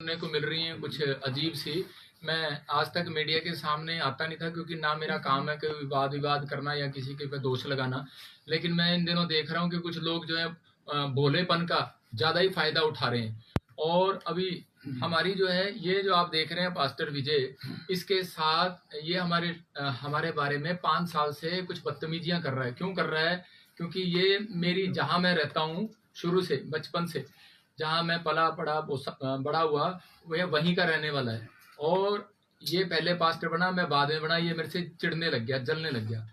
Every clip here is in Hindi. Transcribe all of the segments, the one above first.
सुनने को मिल रही हैं कुछ अजीब सी। मैं आज तक मीडिया के सामने आता नहीं था क्योंकि ना मेरा काम है कोई वाद विवाद करना या किसी के पे दोष लगाना। लेकिन मैं इन दिनों देख रहा हूँ कि कुछ लोग जो है भोलेपन का ज़्यादा ही फायदा उठा रहे हैं। और अभी हमारी जो है ये जो आप देख रहे हैं पास्टर विजय, इसके साथ ये हमारे बारे में 5 साल से कुछ बदतमीजियां कर रहा है। क्यों कर रहा है? क्योंकि ये मेरी जहाँ मैं रहता हूँ शुरू से बचपन से, जहाँ मैं पला पड़ा बड़ा हुआ, वह वहीं का रहने वाला है। और ये पहले पास्टर बना, मैं बाद में बना। ये मेरे से चिढ़ने लग गया, जलने लग गया।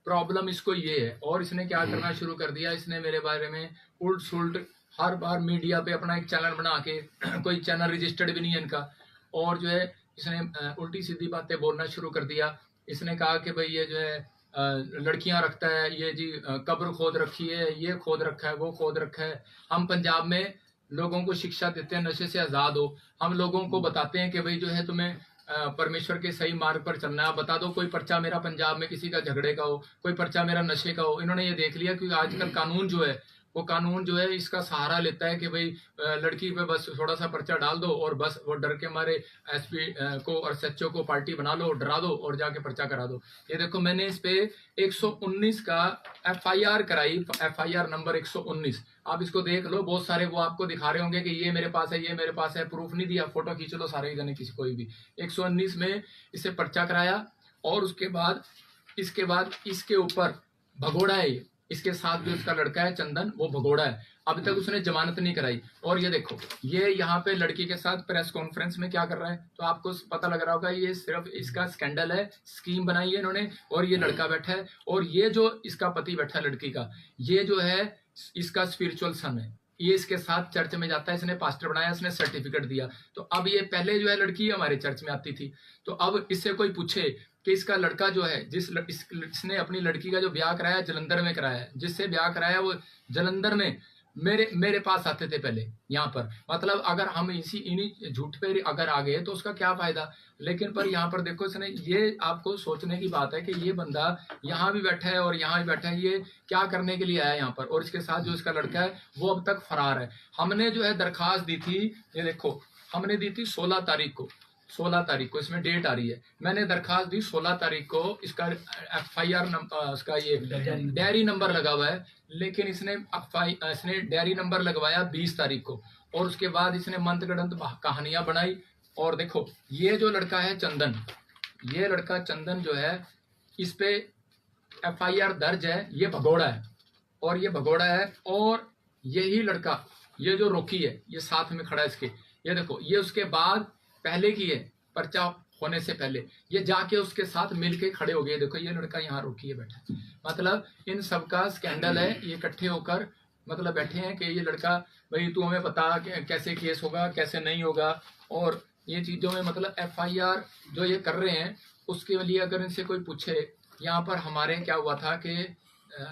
प्रॉब्लम इसको ये है। और इसने क्या करना शुरू कर दिया, इसने मेरे बारे में उल्ट सुल्ट हर बार मीडिया पे अपना एक चैनल बना के कोई चैनल रजिस्टर्ड भी नहीं है इनका, और जो है इसने उल्टी सीधी बातें बोलना शुरू कर दिया। इसने कहा कि भाई ये जो है लड़कियां रखता है, ये जी कब्र खोद रखी है, ये खोद रखा है, वो खोद रखा है। हम पंजाब में लोगों को शिक्षा देते हैं नशे से आज़ाद हो। हम लोगों को बताते हैं कि भाई जो है तुम्हें परमेश्वर के सही मार्ग पर चलना है। बता दो कोई पर्चा मेरा पंजाब में किसी का झगड़े का हो, कोई पर्चा मेरा नशे का हो। इन्होंने ये देख लिया क्योंकि आजकल कानून जो है वो कानून जो है इसका सहारा लेता है कि भाई लड़की पे बस थोड़ा सा पर्चा डाल दो और बस वो डर के मारे एसपी को और एसएचओ को पार्टी बना लो, डरा दो और जाके पर्चा करा दो। ये देखो मैंने इस पे 119 का एफआईआर कराई, एफआईआर नंबर 119। आप इसको देख लो, बहुत सारे वो आपको दिखा रहे होंगे कि ये मेरे पास है, ये मेरे पास है। प्रूफ नहीं दिया, फोटो खींच लो सारे जने, किसी कोई भी। 119 में इसे पर्चा कराया। और उसके बाद इसके ऊपर भगोड़ा है। इसके साथ जो इसका लड़का है चंदन, वो भगोड़ा है। अभी तक उसने जमानत नहीं कराई। और ये देखो ये यहाँ पे लड़की के साथ प्रेस कॉन्फ्रेंस में क्या कर रहा है, तो आपको पता लग रहा होगा ये सिर्फ इसका स्कैंडल है, स्कीम बनाई है इन्होंने। और ये लड़का बैठा है, और ये जो इसका पति बैठा है लड़की का, ये जो है इसका स्पिरिचुअल सन है। ये इसके साथ चर्च में जाता है, इसने पास्टर बनाया, इसने सर्टिफिकेट दिया। तो अब ये पहले जो है लड़की हमारे चर्च में आती थी, तो अब इससे कोई पूछे कि इसका लड़का जो है इसने अपनी लड़की का जो ब्याह कराया जलंधर में कराया है, जिससे ब्याह कराया वो जलंधर में मेरे पास आते थे पहले यहाँ पर। मतलब अगर हम इन्हीं झूठ पे अगर आ गए तो उसका क्या फायदा। लेकिन पर यहाँ पर देखो इसने, ये आपको सोचने की बात है कि ये बंदा यहाँ भी बैठा है और यहाँ भी बैठा है, ये क्या करने के लिए आया यहाँ पर। और इसके साथ जो इसका लड़का है वो अब तक फरार है। हमने जो है दरखास्त दी थी, ये देखो हमने दी थी 16 तारीख को, 16 तारीख को, इसमें डेट आ रही है। मैंने दरखास्त दी 16 तारीख को। इसका एफआईआर उसका ये डायरी नंबर लगा हुआ है, लेकिन इसने डायरी नंबर लगवाया 20 तारीख को। और उसके बाद इसने मंतगढ़ंत कहानियां बनाई। और देखो ये जो लड़का है चंदन, ये लड़का चंदन जो है, इस पे एफआईआर दर्ज है। ये भगोड़ा है, और ये भगोड़ा है। और यही लड़का, ये जो रोकी है, ये साथ में खड़ा है इसके, ये देखो ये उसके बाद पहले की है, पर्चा होने से पहले ये जाके उसके साथ मिलके खड़े हो गए। देखो ये लड़का यहाँ रोकी है बैठा। मतलब इन सबका स्कैंडल है, ये इकट्ठे होकर मतलब बैठे हैं कि ये लड़का, भाई तू हमें बता कैसे केस होगा कैसे नहीं होगा। और ये चीजों में मतलब एफआईआर जो ये कर रहे हैं उसके लिए अगर इनसे कोई पूछे, यहाँ पर हमारे क्या हुआ था कि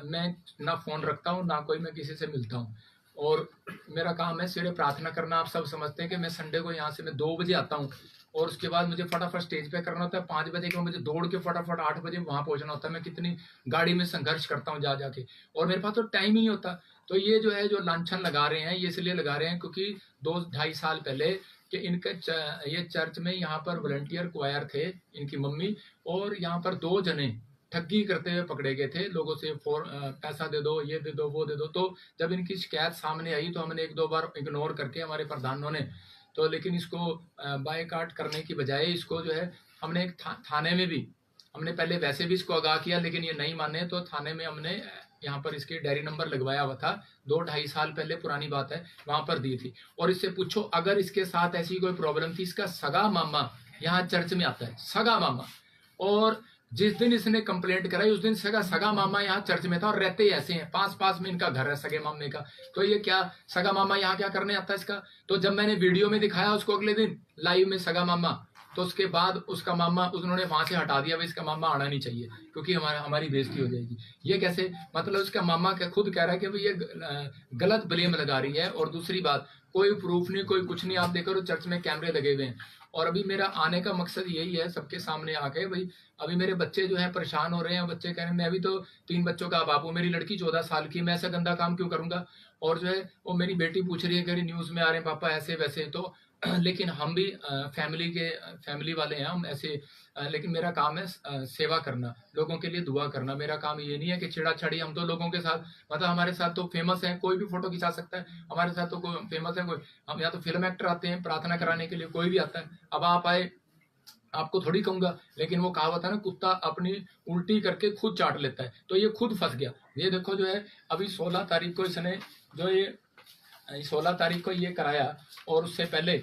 मैं ना फोन रखता हूँ ना कोई मैं किसी से मिलता हूँ, और मेरा काम है सवेरे प्रार्थना करना। आप सब समझते हैं कि मैं संडे को यहाँ से मैं 2 बजे आता हूँ, और उसके बाद मुझे फटाफट स्टेज पे करना होता है। 5 बजे के मुझे दौड़ के फटाफट 8 बजे वहां पहुंचना होता है। मैं कितनी गाड़ी में संघर्ष करता हूँ जा जाके, और मेरे पास तो टाइम ही नहीं होता। तो ये जो है जो लांछन लगा रहे हैं, ये इसलिए लगा रहे हैं क्योंकि 2-2.5 साल पहले कि इनके ये चर्च में यहाँ पर वॉलंटियर क्वायर थे इनकी मम्मी, और यहाँ पर 2 जने ठगी करते हुए पकड़े गए थे। लोगों से पैसा दे दो, ये दे दो, वो दे दो। तो जब इनकी शिकायत सामने आई तो हमने 1-2 बार इग्नोर करके हमारे प्रधानों ने, तो लेकिन इसको बायकाट करने की बजाय इसको जो है हमने एक थाने में भी, हमने पहले वैसे भी इसको आगाह किया, लेकिन ये नहीं माने तो थाने में हमने यहाँ पर इसके डायरी नंबर लगवाया हुआ था। 2-2.5 साल पहले पुरानी बात है, वहां पर दी थी। और इससे पूछो अगर इसके साथ ऐसी कोई प्रॉब्लम थी, इसका सगा मामा यहाँ चर्च में आता है, सगा मामा। और जिस दिन इसने कंप्लेंट कराई उस दिन सगा मामा यहाँ चर्च में था, और रहते ही ऐसे हैं, पास में इनका घर है सगे मामे का। तो ये क्या सगा मामा यहाँ क्या करने आता है इसका। तो जब मैंने वीडियो में दिखाया उसको अगले दिन लाइव में सगा मामा, तो उसके बाद उसका मामा उन्होंने वहां से हटा दिया, भाई इसका मामा आना नहीं चाहिए क्योंकि हमारी बेइज्जती हो जाएगी। ये कैसे, मतलब उसका मामा खुद कह रहा है कि भाई ये गलत ब्लेम लगा रही है। और दूसरी बात, कोई प्रूफ नहीं, कोई कुछ नहीं। आप देखो तो चर्च में कैमरे लगे हुए हैं। और अभी मेरा आने का मकसद यही है सबके सामने आके, भाई अभी मेरे बच्चे जो हैं परेशान हो रहे हैं। बच्चे कह रहे हैं मैं भी तो 3 बच्चों का बाप हूँ, मेरी लड़की 14 साल की, मैं ऐसा गंदा काम क्यों करूंगा। और जो है वो मेरी बेटी पूछ रही है, कह रही न्यूज में आ रहे हैं पापा ऐसे वैसे। तो लेकिन हम भी फैमिली वाले हैं हम ऐसे। लेकिन मेरा काम है सेवा करना, लोगों के लिए दुआ करना। मेरा काम ये नहीं है कि छेड़ा-छाड़ी। हम तो लोगों के साथ, मतलब हमारे साथ तो फेमस है, कोई भी फोटो खिंचा सकता है हमारे साथ, तो कोई फेमस है कोई। हम यहाँ तो फिल्म एक्टर आते हैं प्रार्थना कराने के लिए, कोई भी आता है। अब आप आए, आपको थोड़ी कहूंगा, लेकिन वो कहावत है ना, कुत्ता अपनी उल्टी करके खुद चाट लेता है, तो ये खुद फंस गया। ये देखो जो है, अभी 16 तारीख को इसने जो ये 16 तारीख को ये कराया, और उससे पहले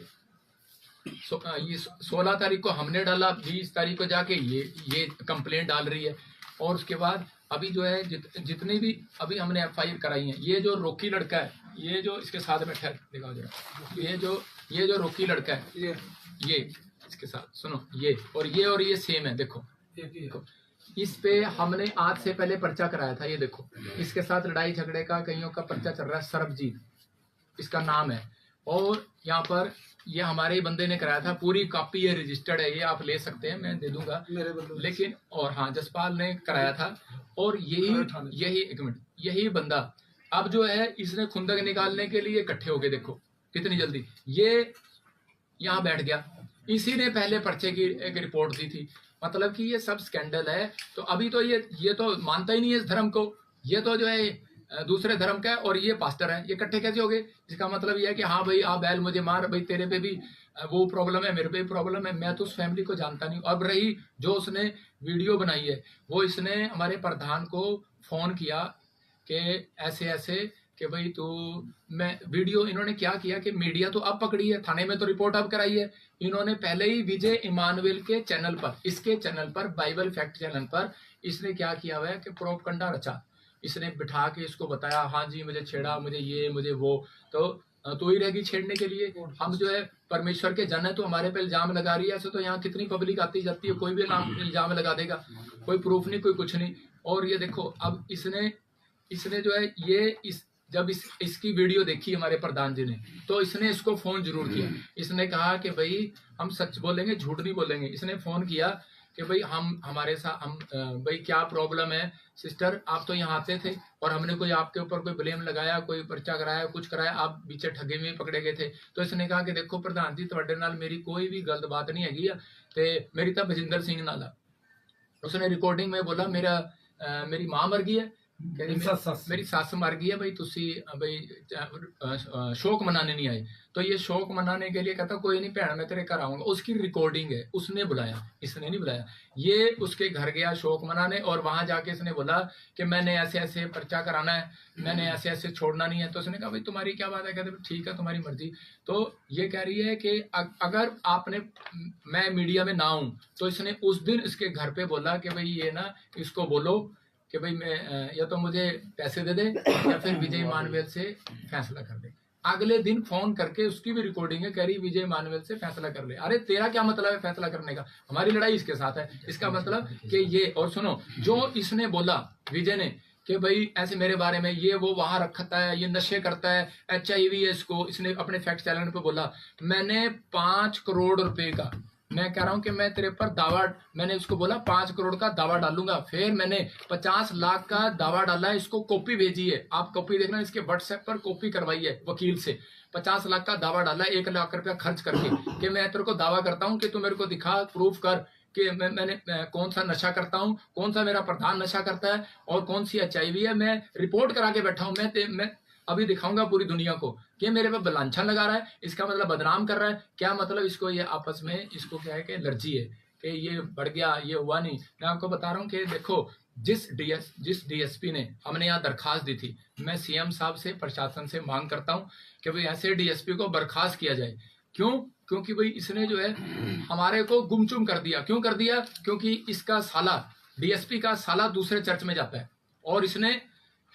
ये 16 तारीख को हमने डाला, 20 तारीख को जाके ये कंप्लेंट डाल रही है। और उसके बाद अभी जो है जितनी भी अभी हमने FIR कराई है, ये जो रोकी लड़का है, ये जो इसके साथ में ठहर दिखाओ जरा, ये जो रोकी लड़का है, ये इसके साथ सुनो, ये सेम है। देखो इस पे हमने आज से पहले पर्चा कराया था। ये देखो इसके साथ लड़ाई झगड़े का कईयों का पर्चा चल रहा है, सरबजीत इसका नाम है। और यहाँ पर ये हमारे ही बंदे ने कराया था, पूरी कॉपी है, रजिस्टर्ड है, ये आप ले सकते हैं, मैं दे दूंगा। लेकिन और हाँ, जसपाल ने कराया था। और यही एक मिनट, यही बंदा अब जो है, इसने खुंदक निकालने के लिए इकट्ठे हो गए। देखो कितनी जल्दी ये यहाँ बैठ गया। इसी ने पहले पर्चे की एक रिपोर्ट दी थी। मतलब कि ये सब स्कैंडल है। तो अभी तो ये तो मानता ही नहीं है इस धर्म को, ये तो जो है दूसरे धर्म का है, और ये पास्टर है। ये इकट्ठे कैसे हो गए? इसका मतलब ये है कि हाँ भाई आप बैल मुझे मार, भाई तेरे पे भी वो प्रॉब्लम है, मेरे पे भी प्रॉब्लम है। मैं तो उस फैमिली को जानता नहीं। अब रही जो उसने वीडियो बनाई है, वो इसने हमारे प्रधान को फोन किया कि ऐसे ऐसे कि भाई तू, मैं वीडियो, इन्होंने क्या किया कि मीडिया तो अब पकड़ी है, थाने में तो रिपोर्ट अब कराई है। इन्होंने पहले ही विजय इमानुएल के चैनल पर, इसके चैनल पर, बाइबल फैक्ट चैनल पर, इसने क्या किया हुआ है कि प्रोपगंडा रचा। इसने बिठा के इसको बताया, हाँ जी मुझे छेड़ा, मुझे ये मुझे वो, तो ही रहेगी छेड़ने के लिए। हम जो है परमेश्वर के जन है, तो हमारे पे इल्जाम लगा रही है। ऐसे तो यहाँ कितनी पब्लिक आती जाती है, कोई भी नाम इल्जाम लगा देगा, कोई प्रूफ नहीं, कोई कुछ नहीं। और ये देखो अब इसने जो है जब इसकी वीडियो देखी हमारे प्रधान जी ने, तो इसने इसको फोन जरूर किया। इसने कहा कि भाई हम सच बोलेंगे, झूठ नहीं बोलेंगे। इसने फोन किया कि भाई हमारे साथ भाई क्या प्रॉब्लम है सिस्टर, आप तो यहाँ आते थे और हमने कोई आपके ऊपर कोई ब्लेम लगाया, कोई पर्चा कराया, कुछ कराया, आप पीछे ठगे में पकड़े गए थे। तो इसने कहा कि देखो प्रधान जी, ਤੁਹਾਡੇ नाल मेरी कोई भी गलत बात नहीं हैगी है, ते मेरी तो बजिंदर सिंह नाल। उसने रिकॉर्डिंग में बोला मेरी माँ मर गई है, मेरी सस मर गई है, भाई तुसी भाई शोक मनाने नहीं आए। तो ये शोक मनाने के लिए कहता कोई नहीं भैन मैं तेरे घर आऊंगा। उसकी रिकॉर्डिंग है, उसने बुलाया, इसने नहीं बुलाया। ये उसके घर गया शोक मनाने, और वहां जाके इसने बोला कि मैंने ऐसे ऐसे पर्चा कराना है, मैंने ऐसे ऐसे छोड़ना नहीं है। तो उसने कहा भाई तुम्हारी क्या बात है? कहते ठीक है तुम्हारी मर्जी। तो ये कह रही है कि अगर मैं मीडिया में ना हूं, तो इसने उस दिन इसके घर पे बोला कि भाई ये ना इसको बोलो कि भाई मैं या तो मुझे पैसे दे दे या फिर विजय इमानुएल से फैसला कर दे। अगले दिन फोन करके उसकी भी रिकॉर्डिंग है, कह रही विजय इमानुएल से फैसला कर ले। अरे तेरा क्या मतलब है फैसला करने का? हमारी लड़ाई इसके साथ है। इसका मतलब कि ये, और सुनो जो इसने बोला विजय ने कि भाई ऐसे मेरे बारे में ये वो वहां रखता है, ये नशे करता है, HIV है इसको, इसने अपने फैक्ट चैनल पे बोला। मैंने 5 करोड़ रुपए का, मैं कह रहा हूं कि मैं तेरे पर दावा, मैंने उसको बोला 5 करोड़ का दावा डालूंगा। फिर मैंने 50 लाख का दावा डाला है, इसको कॉपी भेजी है, आप कॉपी देखना, इसके व्हाट्सएप पर कॉपी करवाई है वकील से। 50 लाख का दावा डाला है, 1 लाख रुपया खर्च करके, कि मैं तेरे को दावा करता हूं कि तू मेरे को दिखा, प्रूफ कर कि मैंने कौन सा नशा करता हूं, कौन सा मेरा प्रधान नशा करता है, और कौन सी HIV है। मैं रिपोर्ट करा के बैठा हूं। मैं अभी दिखाऊंगा पूरी दुनिया को कि मेरे पे बलांछन लगा रहा है, इसका मतलब बदनाम कर रहा है। क्या मतलब? इसको ये आपस में इसको क्या है कि एलर्जी है कि ये बढ़ गया, ये हुआ नहीं। मैं आपको बता रहा हूँ कि देखो जिस DSP ने, हमने यहाँ दरखास्त दी थी, मैं CM साहब से, प्रशासन से मांग करता हूँ कि भाई ऐसे DSP को बर्खास्त किया जाए। क्यों? क्योंकि भाई इसने जो है हमारे को गुमचुम कर दिया। क्यों कर दिया? क्योंकि इसका साला, DSP का साला दूसरे चर्च में जाता है, और इसने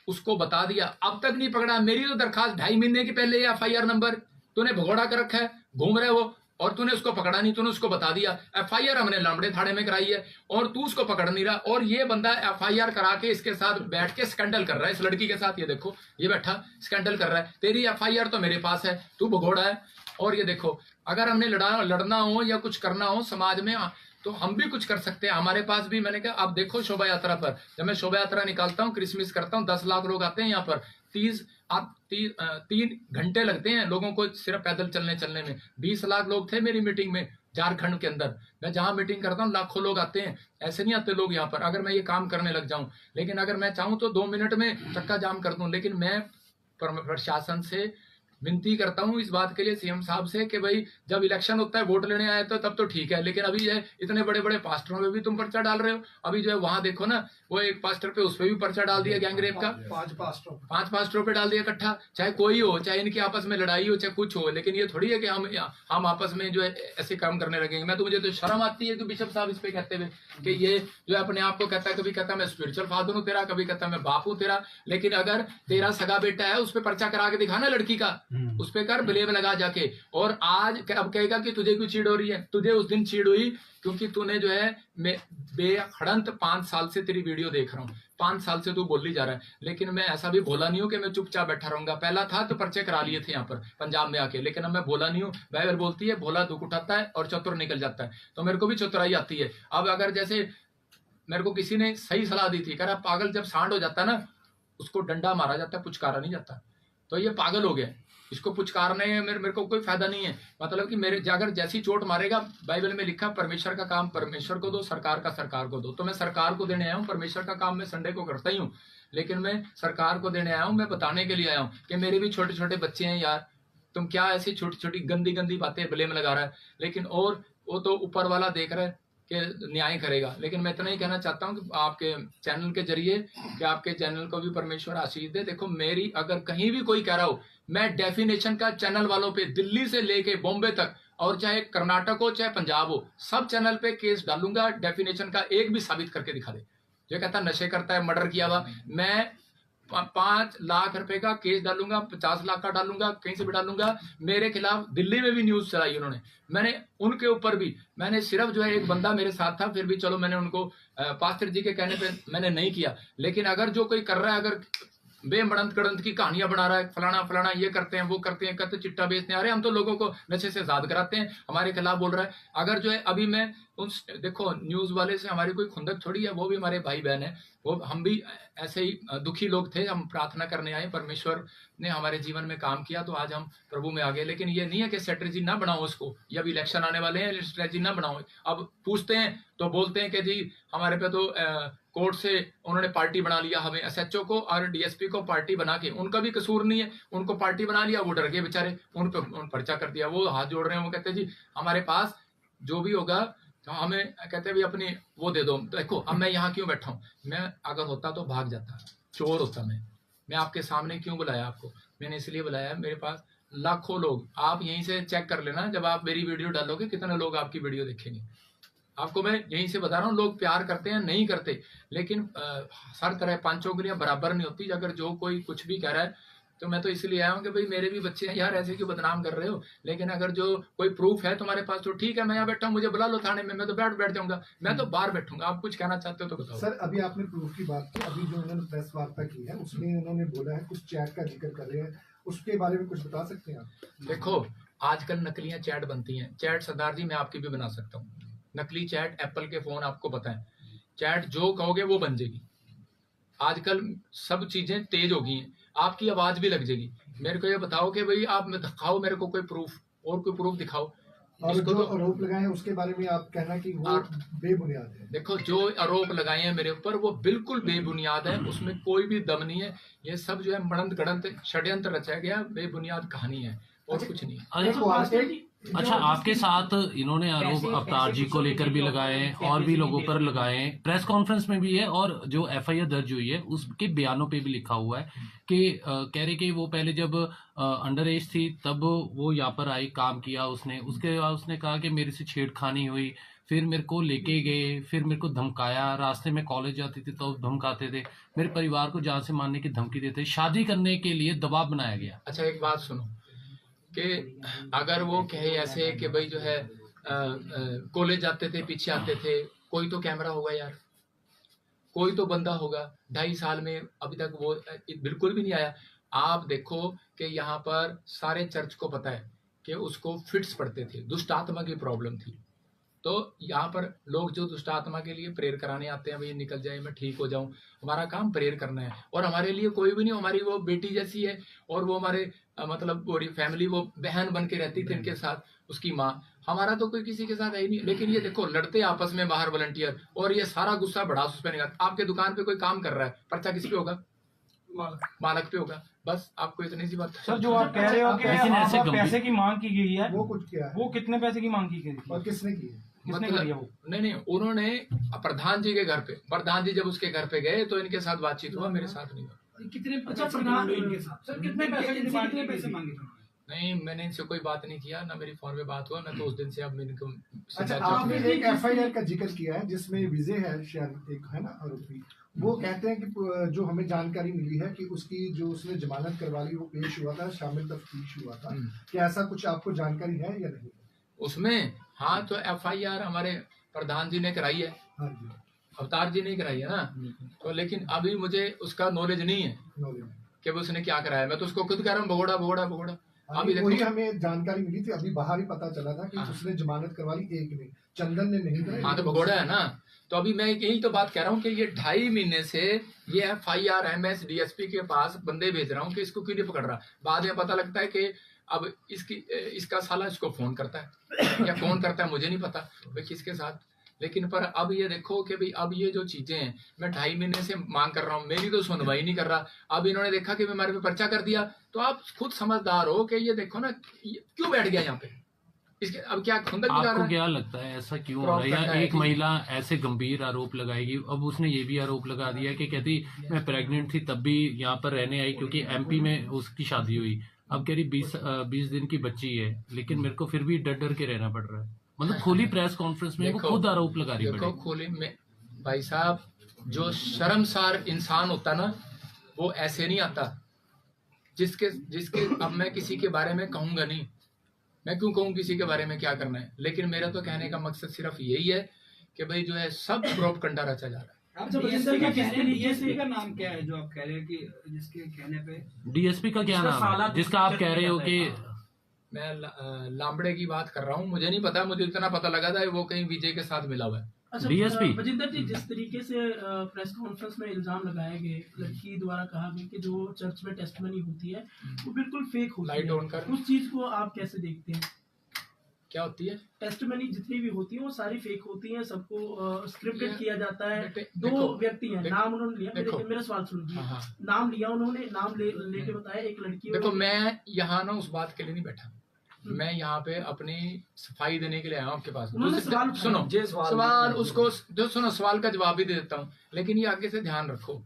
उसको बता दिया, अब तक नहीं पकड़ा। मेरी तो दरखास्त 2.5 महीने की पहले FIR नंबर तूने भगोड़ा कर रखा है, घूम रहे वो, और तूने उसको पकड़ा नहीं, तूने उसको बता दिया। FIR हमने लामड़े थाने में कराई है, और तू उसको पकड़ नहीं रहा। और ये बंदा FIR करा के इसके साथ बैठ के स्कैंडल कर रहा है, इस लड़की के साथ। ये देखो ये बैठा स्कैंडल कर रहा है। तेरी FIR तो मेरे पास है, तू भगोड़ा है। और ये देखो अगर हमने लड़ना हो या कुछ करना हो समाज में, तो हम भी कुछ कर सकते हैं। हमारे पास भी, मैंने कहा आप देखो शोभा यात्रा पर, जब मैं शोभा यात्रा निकालता हूँ, क्रिसमस करता हूँ, 10 लाख लोग आते हैं यहाँ पर, 30 आप 3 घंटे लगते हैं लोगों को सिर्फ पैदल चलने में। 20 लाख लोग थे मेरी मीटिंग में झारखंड के अंदर। मैं जहां मीटिंग करता हूँ लाखों लोग आते हैं, ऐसे नहीं आते लोग यहाँ पर अगर मैं ये काम करने लग जाऊं। लेकिन अगर मैं चाहूँ तो 2 मिनट में चक्का जाम कर दूं। लेकिन मैं प्रशासन से विनती करता हूं इस बात के लिए, सीएम साहब से, कि भाई जब इलेक्शन होता है वोट लेने आए तो तब तो ठीक है, लेकिन अभी जो है इतने बड़े बड़े पास्टरों पे भी तुम पर्चा डाल रहे हो। अभी जो है वहां देखो ना, वो एक पास्टर पे उस पर भी पर्चा डाल दिया गैंगरेप का, 5 पास्टरों पे डाल दिया इकट्ठा। चाहे कोई हो, चाहे इनकी आपस में लड़ाई हो, चाहे कुछ हो, लेकिन ये थोड़ी है कि हम आपस में जो है ऐसे काम करने लगेंगे। मैं तो मुझे तो शर्म आती है कि बिशप साहब इस पे कहते हुए कि ये जो है अपने आप को कहता है, कभी कहता है मैं स्पिरिचुअल फादर हूँ तेरा, कभी कहता है मैं बाप हूँ तेरा। लेकिन अगर तेरा सगा बेटा है उस पर पर्चा करा के दिखाना लड़की का, उस पर कर ब्लेम लगा जाके। और आज अब कहेगा कि तुझे क्यों चीड़ हो रही है? तुझे उस दिन चीड़ हुई क्योंकि तूने जो है बेखड़ंत 5 साल से तेरी वीडियो देख रहा हूँ, 5 साल से तू बोली जा रहा है। लेकिन मैं ऐसा भी बोला नहीं हूँ कि मैं चुपचाप बैठा रहूंगा। पहला था तो पर्चे करा लिए थे यहाँ पर पंजाब में आके, लेकिन अब मैं बोला नहीं हूँ। बाइबल बोलती है भोला दुख उठाता है और चतुर निकल जाता है, तो मेरे को भी चतुराई आती है। अब अगर जैसे मेरे को किसी ने सही सलाह दी थी, कह रहा पागल जब सांड हो जाता है ना उसको डंडा मारा जाता है, पुचकारा नहीं जाता। तो ये पागल हो गया, इसको पुचकारने मेरे को कोई फायदा नहीं है। मतलब कि मेरे अगर जैसी चोट मारेगा, बाइबल में लिखा परमेश्वर का काम परमेश्वर को दो, सरकार का सरकार को दो। तो मैं सरकार को देने आया हूँ, परमेश्वर का काम मैं संडे को करता ही हूँ, लेकिन मैं सरकार को देने आया हूँ। मैं बताने के लिए आया हूँ कि मेरे भी छोटे छोटे बच्चे हैं यार, तुम क्या ऐसी छोटी छोटी गंदी गंदी बातें ब्लेम लगा रहा है। लेकिन और वो तो ऊपर वाला देख रहा है कि न्याय करेगा। लेकिन मैं इतना ही कहना चाहता हूँ कि आपके चैनल के जरिए कि आपके चैनल को भी परमेश्वर आशीष दे। देखो मेरी अगर कहीं भी कोई कह रहा हो, मैं डेफिनेशन का चैनल वालों पे दिल्ली से लेके बॉम्बे तक, और चाहे कर्नाटक हो चाहे पंजाब हो, सब चैनल पे केस डालूंगा। डेफिनेशन का एक भी साबित करके दिखा दे। जो कहता नशे करता है, मर्डर किया हुआ, मैं 5 लाख रुपए का केस डालूंगा, 50 लाख का डालूंगा, कहीं से भी डालूंगा। मेरे खिलाफ दिल्ली में भी न्यूज चलाई उन्होंने, मैंने उनके ऊपर भी, मैंने सिर्फ जो है एक बंदा मेरे साथ था, फिर भी चलो मैंने उनको पास्टर जी के कहने पे मैंने नहीं किया। लेकिन अगर जो कोई कर रहा है, अगर बेमड़ंत गड़ंत की कहानियां बना रहा है, फलाना फलाना ये करते हैं वो करते हैं, कहते चिट्टा बेचते हैं, अरे हम तो लोगों को नशे से आजाद कराते हैं, हमारे खिलाफ बोल रहा है। अगर जो है अभी मैं उस देखो न्यूज वाले से हमारी कोई खुंदक थोड़ी है, वो भी हमारे भाई बहन है, वो हम भी ऐसे ही दुखी लोग थे, हम प्रार्थना करने आए, परमेश्वर ने हमारे जीवन में काम किया तो आज हम प्रभु में आ गए। लेकिन ये नहीं है कि स्ट्रेटेजी ना बनाओ उसको, या अभी इलेक्शन आने वाले हैं स्ट्रेटेजी ना बनाओ। अब पूछते हैं तो बोलते हैं कि जी हमारे पे तो कोर्ट से उन्होंने पार्टी बना लिया, हमें एसएचओ को और डीएसपी को पार्टी बना के, उनका भी कसूर नहीं है, उनको पार्टी बना लिया, वो डर गए बेचारे, उन पर्चा कर दिया, वो हाथ जोड़ रहे हैं, वो कहते हैं जी हमारे पास जो भी होगा तो हमें कहते भी अपनी वो दे दो। देखो अब मैं यहाँ क्यों बैठा हूँ, मैं अगर होता तो भाग जाता, चोर होता मैं आपके सामने क्यों बुलाया आपको? मैंने इसलिए बुलाया, मेरे पास लाखों लोग, आप यहीं से चेक कर लेना, जब आप मेरी वीडियो डालोगे कितने लोग आपकी वीडियो देखेंगे। आपको मैं यहीं से बता रहा हूँ, लोग प्यार करते हैं नहीं करते, लेकिन हर तरह 5 उंगलियां बराबर नहीं होती। अगर जो कोई कुछ भी कह रहा है तो मैं तो इसलिए आया हूँ कि भाई मेरे भी बच्चे हैं यार, ऐसे क्यों बदनाम कर रहे हो। लेकिन अगर जो कोई प्रूफ है तुम्हारे पास तो ठीक है, मैं यहाँ बैठा हूँ, मुझे बुला लो थाने में, मैं तो बैठ जाऊंगा, मैं तो बाहर बैठूंगा। आप कुछ कहना चाहते हो तो बताओ। सर अभी आपने प्रूफ की बात की, अभी जो उन्होंने प्रेस वार्ता की है उसमें उन्होंने बोला है कुछ चैट का जिक्र कर रहे हैं, उसके बारे में कुछ बता सकते हैं आप? देखो आजकल नकलियां चैट बनती हैं, चैट सरदार जी मैं आपकी भी बना सकता हूँ, नकली चैट, एप्पल के फोन आपको पता है, चैट जो कहोगे वो बन जाएगी। आजकल सब चीजें तेज हो गई हैं, आपकी आवाज भी लग जाएगी। मेरे को ये बताओ कि भाई आप दिखाओ मेरे को कोई प्रूफ, और कोई प्रूफ दिखाओ। और जो तो आरोप लगाए हैं उसके बारे में आप कहना कि वो बेबुनियाद है। देखो जो आरोप लगाए हैं मेरे ऊपर वो बिल्कुल बेबुनियाद है, उसमें कोई भी दम नहीं है। ये सब जो है मड़ंत गड़ंत षड्यंत्र रचाया गया, बेबुनियाद कहानी है और कुछ नहीं है। अच्छा आपके साथ इन्होंने आरोप अवतार जी को लेकर भी लगाए और भी लोगों पर लगाए, प्रेस कॉन्फ्रेंस में भी है और जो एफआईआर दर्ज हुई है उसके बयानों पे भी लिखा हुआ है कि कह रहे कि वो पहले जब अंडर एज थी तब वो यहाँ पर आई, काम किया उसने, उसके बाद उसने कहा कि मेरे से छेड़खानी हुई, फिर मेरे को लेके गए, फिर मेरे को धमकाया, रास्ते में कॉलेज जाती थी तो धमकाते थे, मेरे परिवार को जान से मारने की धमकी देते, शादी करने के लिए दबाव बनाया गया। अच्छा एक बात सुनो कि अगर वो कहे ऐसे कि भाई जो है कॉलेज जाते थे, पीछे आते थे, कोई तो कैमरा होगा यार, कोई तो बंदा होगा। 2.5 साल में अभी तक वो बिल्कुल भी नहीं आया। आप देखो कि यहाँ पर सारे चर्च को पता है कि उसको फिट्स पड़ते थे, दुष्ट आत्मा की प्रॉब्लम थी, तो यहाँ पर लोग जो दुष्ट आत्मा के लिए प्रेयर कराने आते हैं, भाई निकल जाए, मैं ठीक हो जाऊं, हमारा काम प्रेयर करना है। और हमारे लिए कोई भी नहीं, हमारी वो बेटी जैसी है, और वो हमारे मतलब पूरी फैमिली वो बहन बन के रहती थी इनके साथ, उसकी माँ। हमारा तो कोई किसी के साथ है ही नहीं। लेकिन ये देखो लड़ते आपस में बाहर वॉलंटियर, और ये सारा गुस्सा भड़ास उस पर निकाल। आपके दुकान पे कोई काम कर रहा है, पर्चा किस पे होगा? मालक पे होगा। बस आपको इतनी सी बात। सर जो आप कह रहे हो कि लेकिन ऐसे आप गंभीर- पैसे की मांग की गई है, वो कुछ किया है वो कितने पैसे की मांग की गई थी और किसने की है? किसने करी है वो? नहीं, उन्होंने प्रधान जी के घर पे, प्रधान जी जब उसके घर पे गए तो इनके साथ बातचीत हुआ, मेरे साथ नहीं हुआ। कितने अच्छा, पैसे प्रधान इनके साथ? सर कितने पैसे की डिमांड कितने की पैसे गई? मांगे थे? नहीं, मैंने इनसे कोई बात नहीं किया, ना मेरी फोन पे बात हुआ, मैं तो उस दिन से अब इनको अच्छा, आपने एक एफआईआर का जिक्र किया है जिसमें विजय है शायद एक है ना आरोपी, वो कहते हैं कि जो हमें जानकारी मिली है कि उसकी जो उसने जमानत करवा ली वो पेश हुआ था, शामिल तफ्तीश हुआ था। क्या ऐसा कुछ आपको जानकारी है या नहीं? उसमें हाँ, तो एफआईआर हमारे प्रधान जी ने कराई है, हाँ जी, अवतार जी ने कराई है ना। तो लेकिन अभी मुझे उसका नॉलेज नहीं है नॉलेज। कि वो उसने क्या कराया। मैं तो उसको खुद कह रहा हूँ भगोड़ा। अभी वही देखो, हमें जानकारी मिली थी, अभी बाहर ही पता चला था कि हाँ। उसने जमानत करवा ली, एक ने, चंदन ने नहीं कराई। हाँ तो भगोड़ा है ना। तो अभी मैं यही तो बात कह रहा हूँ कि ये 2.5 महीने से ये एफआईआर एमएस डीएसपी के पास बंदे भेज रहा हूँ कि इसको क्यों नहीं पकड़ रहा। बाद में पता लगता है कि अब इसका साला इसको फोन करता है, या कौन करता है मुझे नहीं पता भाई किसके साथ। लेकिन पर अब ये देखो कि भाई अब ये जो चीजें हैं, मैं 2.5 महीने से मांग कर रहा हूँ, मेरी तो सुनवाई नहीं कर रहा। अब इन्होंने देखा कि मेरे पे पर्चा कर दिया, तो आप खुद समझदार हो कि ये देखो ना क्यों बैठ गया यहाँ पे, इसके अब क्या खुंदक निकाल रहा आपको है? क्या लगता है ऐसा क्यों हो क्रॉप रहा है? करना या है एक कि- महिला ऐसे गंभीर आरोप लगाएगी, अब उसने ये भी आरोप लगा दिया कि कहती मैं प्रेग्नेंट थी तब भी यहाँ पर रहने आई क्योंकि एमपी में उसकी शादी हुई। अब कह रही 20 दिन की बच्ची है, लेकिन मेरे को फिर भी डर डर के रहना पड़ रहा है। मतलब खुली प्रेस कॉन्फ्रेंस में वो देखो- खुद आरोप लगा रही देखो पड़ी। खोली में भाई साहब, जो शर्मसार इंसान होता ना वो ऐसे नहीं आता। जिसके अब मैं किसी के बारे में कहूंगा नहीं, मैं क्यों कहूँ किसी के बारे में क्या करना है। लेकिन मेरा तो कहने का मकसद सिर्फ यही है कि भाई जो है सब प्रोपगंडा रचा जा रहा है। अच्छा, बजिंदर का किस तरीके से का नाम क्या है जो आप कह रहे हैं कि जिसके कहने पे डीएसपी का क्या उसका नाम साला है जिसका आप कह रहे हो कि मैं लांबड़े की बात कर रहा हूँ, मुझे नहीं पता, मुझे इतना पता लगा था वो कहीं विजय के साथ मिला हुआ है। अच्छा, DSP? बजिंदर जी, जिस तरीके से प्रेस कॉन्फ्रेंस में इल्जाम लगाए गए, लड़की द्वारा कहा गया कि जो चर्च में टेस्टमनी होती है वो बिल्कुल फेक होती लाइट है, ऑन कर। उस चीज को आप कैसे देखते हैं? क्या होती है? टेस्टमनी जितनी भी होती है वो सारी फेक होती है, सबको स्क्रिप्टेड ये- किया जाता है। देखो- दो व्यक्ति हैं, देखो- नाम उन्होंने लिया, देखो। मेरा सवाल सुनिए। हाँ, हाँ। नाम लिया उन्होंने, नाम लेके बताया एक लड़की। देखो मैं यहाँ ना उस बात के लिए नहीं बैठा, मैं यहाँ पे अपनी सफाई देने के लिए आया हूँ आपके पास। उन्होंने सवाल सुनो, पूछा। सवाल उसको जो सुनो, सवाल का जवाब भी दे देता हूँ, लेकिन ये आगे से ध्यान रखो,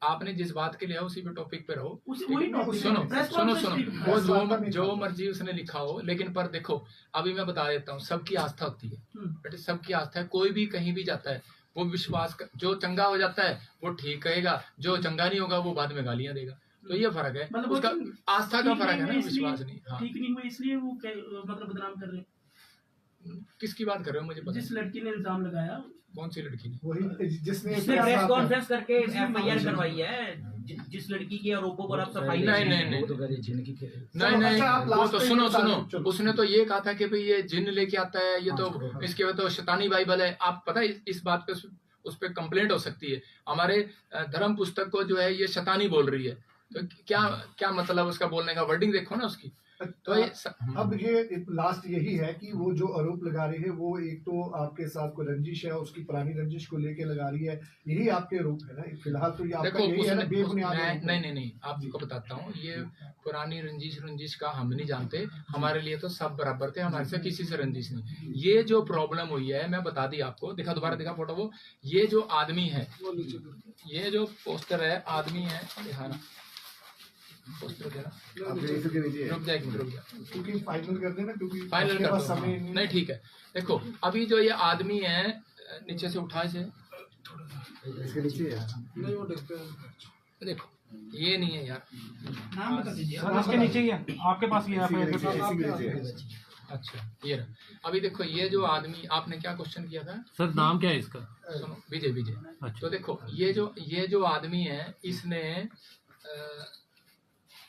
आपने जिस बात के लिए आया उसी पे टॉपिक पे रहो। वही टॉपिक सुनो है, press सुनो conference सुनो, भी- वो conference जो मर्जी उसने लिखा हो, लेकिन पर देखो अभी मैं बता देता हूँ, सबकी आस्था होती है बेटे, सबकी आस्था है। कोई भी कहीं भी जाता है वो विश्वास जो चंगा हो जाता है वो ठीक कहेगा, जो चंगा नहीं होगा वो बाद में गालियां देगा। तो ये फर्क है, मतलब उसका वो आस्था का ठीक फर्क है नहीं ना, हुए इसलिए- विश्वास नहीं। हाँ, ठीक नहीं हुए इसलिए वो मतलब बदनाम कर रहे हैं। किसकी बात कर रहे हो मुझे पता जिस नहीं। लड़की ने इल्जाम लगाया, कौन सी लड़की ने? वही जिसने जिसने प्रेस वार्ता- कॉन्फ्रेंस करके जिसने एफआईआर मांग- करवाई है, जिस लड़की के आरोपों पर आप सफाई नहीं, दे रहे नहीं, हैं। नहीं। वो तो कह रही जिनकी नहीं नहीं, अच्छा, आप वो last तो पे सुनो बता सुनो, दो, चलो। उसने तो ये कहा था कि भाई ये जिन लेके आता है, ये तो हाँ, हाँ। इसके तो शैतानी बाइबल है। आप पता है इस बात पे उस पे कंप्लेंट हो सकती है, हमारे धर्म पुस्तक को जो है ये शैतानी बोल रही है। तो क्या क्या मतलब उसका बोलने का वर्डिंग देखो ना उसकी। तो ये अब ये लास्ट यही है कि वो जो आरोप लगा रही है वो एक तो आपके साथ कोई रंजिश है, उसकी पुरानी रंजिश को लेके लगा रही है, यही आपके आरोप है ना फिलहाल? तो ये आपका देखो यही है ना, उसने बेबुनियाद मैं आरोप है। नहीं आपको बताता हूँ, ये पुरानी रंजिश का हम नहीं जानते, हमारे लिए तो सब बराबर थे, हमारे से किसी से रंजिश नहीं। ये जो प्रॉब्लम हुई है मैं बता दी आपको, दिखा दोबारा दिखा फोटो वो, ये जो आदमी है, ये जो पोस्टर है आदमी है, दिखाना पोस्टर देना, रुक जा एक मिनट, रुक जा, क्योंकि फाइनल कर देना, क्योंकि फाइनल आपके कर पास दो। समय हाँ, नहीं ठीक है। देखो अभी जो ये आदमी है, नीचे से उठा से, इसके नीचे है। देखो ये नहीं है यार। नाम बता दीजिए। सर इसके नीचे ही है, आपके पास ही है, इसी के आपके नीचे, पास। इसी के नीचे है। अच्छा ये रहा। अभी देखो ये जो आदमी, आपने क्या क्वेश्चन किया था? सर नाम क्या है इसका? सुनो, विजय। अच्छा। तो देखो ये जो आदमी है, इसने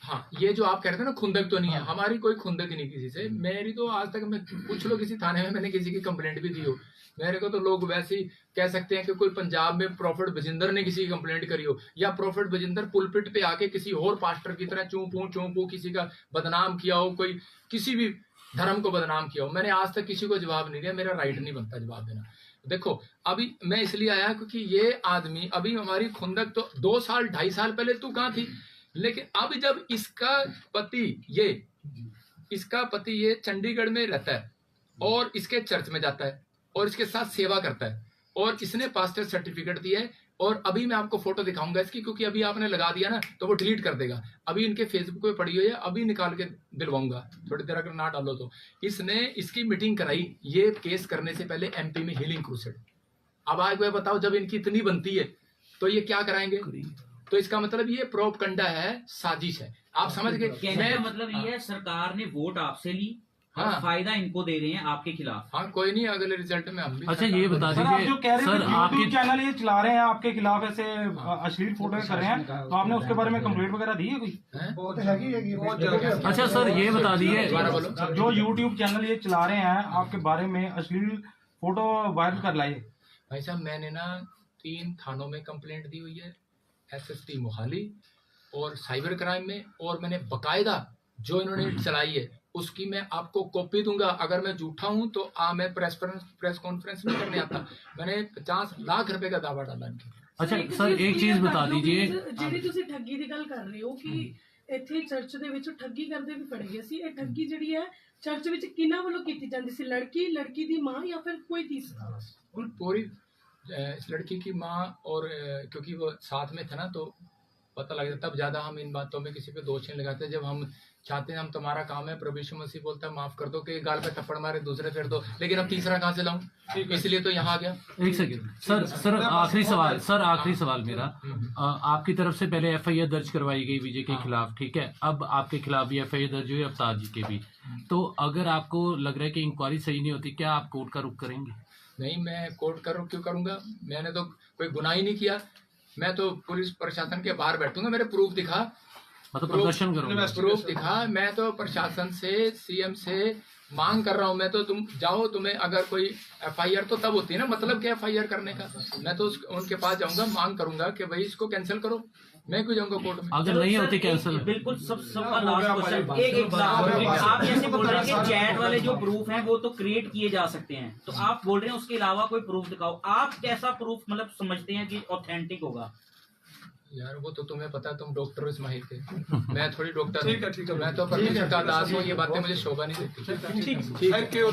हाँ, ये जो आप कह रहे थे ना खुंदक तो नहीं है, हमारी कोई खुंदक नहीं किसी से। मेरी तो आज तक मैं पूछ लो किसी थाने में मैंने किसी की कंप्लेंट भी दी हो, मेरे को तो लोग वैसे ही कह सकते हैं कि कोई पंजाब में प्रॉफिट बजिंदर ने किसी की कंप्लेंट करी हो, या प्रॉफिट बजिंदर पुलपिट पे आके किसी और पास्टर की तरह चूं किसी का बदनाम किया हो, कोई किसी भी धर्म को बदनाम किया हो। मैंने आज तक किसी को जवाब नहीं दिया, मेरा राइट नहीं बनता जवाब देना। देखो अभी मैं इसलिए आया क्योंकि ये आदमी, अभी हमारी खुंदक तो 2 साल 2.5 साल पहले तू कहाँ थी, लेकिन अब जब इसका पति ये चंडीगढ़ में रहता है और इसके चर्च में जाता है और इसके साथ सेवा करता है और इसने पास्टर सर्टिफिकेट दिया है, और अभी मैं आपको फोटो दिखाऊंगा इसकी, क्योंकि अभी आपने लगा दिया ना तो वो डिलीट कर देगा। अभी इनके फेसबुक पे पड़ी हुई है, अभी निकाल के दिलवाऊंगा थोड़ी देर, अगर ना डालो तो। इसने इसकी मीटिंग कराई ये केस करने से पहले एमपी में हीलिंग क्रूसेड। अब आज मैं बताओ, जब इनकी इतनी बनती है तो ये क्या कराएंगे? तो इसका मतलब ये प्रोपगंडा है, साजिश है। आप समझ गए? कहने का मतलब ये है सरकार ने वोट आपसे ली और हाँ। फायदा इनको दे रहे हैं आपके खिलाफ। हाँ, कोई नहीं, अगले रिजल्ट में हम भी। अच्छा ये बता सर आप जो दीजिए कह रहे सर, हैं आपकी यूट्यूब चैनल ये चला रहे हैं आपके खिलाफ, ऐसे अश्लील फोटो कर रहे हैं, तो आपने उसके बारे में कंप्लेंट वगैरह दी है कोई? वो तो है। अच्छा सर ये बता दीजिए, दोबारा बोलो। जो यूट्यूब चैनल ये चला रहे हैं आपके बारे में अश्लील फोटो वायरल कर लाए। भाई साहब, मैंने ना 3 थानों में कंप्लेंट दी हुई है, SSP मोहाली और साइबर क्राइम में, और मैंने बकायदा जो इन्होंने चलाई है उसकी मैं आपको कॉपी दूंगा। अगर मैं झूठा हूं तो मैं प्रेस कॉन्फ्रेंस नहीं करने आता। मैंने 50 लाख रुपए का दावा डाला इनके। अच्छा सर एक चीज बता दीजिए, ਜਿਹੜੀ ਤੁਸੀਂ ਠੱਗੀ ਦੀ ਗੱਲ ਕਰ ਰਹੇ ਹੋ ਕਿ ਇੱਥੇ ਚਰਚ ਦੇ ਵਿੱਚ ਠੱਗੀ ਕਰਦੇ ਵੀ ਫੜੇ ਗਏ ਸੀ, ਇਹ ਠੱਗੀ ਜਿਹੜੀ ਹੈ ਚਰਚ ਵਿੱਚ ਕਿਹਨਾਂ ਵੱਲੋਂ ਕੀਤੀ ਜਾਂਦੀ ਸੀ? ਲੜਕੀ ਦੀ ਮਾਂ ਜਾਂ ਫਿਰ ਕੋਈ तीसरा? और पूरी इस लड़की की माँ, और क्योंकि वो साथ में थे ना तो पता लग जाता। तब ज्यादा हम इन बातों में किसी पे दोष नहीं लगाते। जब हम चाहते हैं, हम तुम्हारा काम है, प्रभु यीशु मसीह बोलता है माफ कर दो, कि गाल पे थप्पड़ मारे दूसरे फेर दो, लेकिन अब तीसरा कहाँ से लाऊं? इसलिए तो यहाँ आ गया। एक सेकंड सर आखिरी सवाल मेरा, आपकी तरफ से पहले FIR दर्ज करवाई गई विजय के खिलाफ, ठीक है, अब आपके खिलाफ भी FIR दर्ज हुई अवतार जी के भी, तो अगर आपको लग रहा है कि इंक्वायरी सही नहीं होती, क्या आप कोर्ट का रुख करेंगे? नहीं, मैं कोर्ट क्यों करूंगा? मैंने तो कोई गुनाह ही नहीं किया। मैं तो पुलिस प्रशासन के बाहर बैठूंगा, मेरे प्रूफ दिखा, मतलब प्रदर्शन करूंगा। प्रूफ दिखा। मैं तो प्रशासन से, CM से मांग कर रहा हूँ। मैं तो तुम जाओ, तुम्हें अगर कोई FIR तो तब होती है ना, मतलब क्या FIR करने का? मैं तो उनके पास जाऊंगा, मांग करूंगा कि भाई इसको कैंसिल करो। मैं क्यों जाऊंगा कोर्ट में? अगर नहीं होती कैंसिल, बिल्कुल सबका लास्ट क्वेश्चन एक आप जैसे बोल रहे हैं कि चैट वाले जो प्रूफ हैं वो तो क्रिएट किए जा सकते हैं, तो आप बोल रहे हैं उसके अलावा कोई प्रूफ दिखाओ। आप कैसा प्रूफ मतलब समझते हैं कि ऑथेंटिक होगा? यार वो तो तुम्हें पता है, तुम डॉक्टर हो इस माहिर के, मैं थोड़ी डॉक्टर हूँ। मैं तो परमेश्वर का दास हूँ, ये बातें मुझे शोभा नहीं देती। Thank you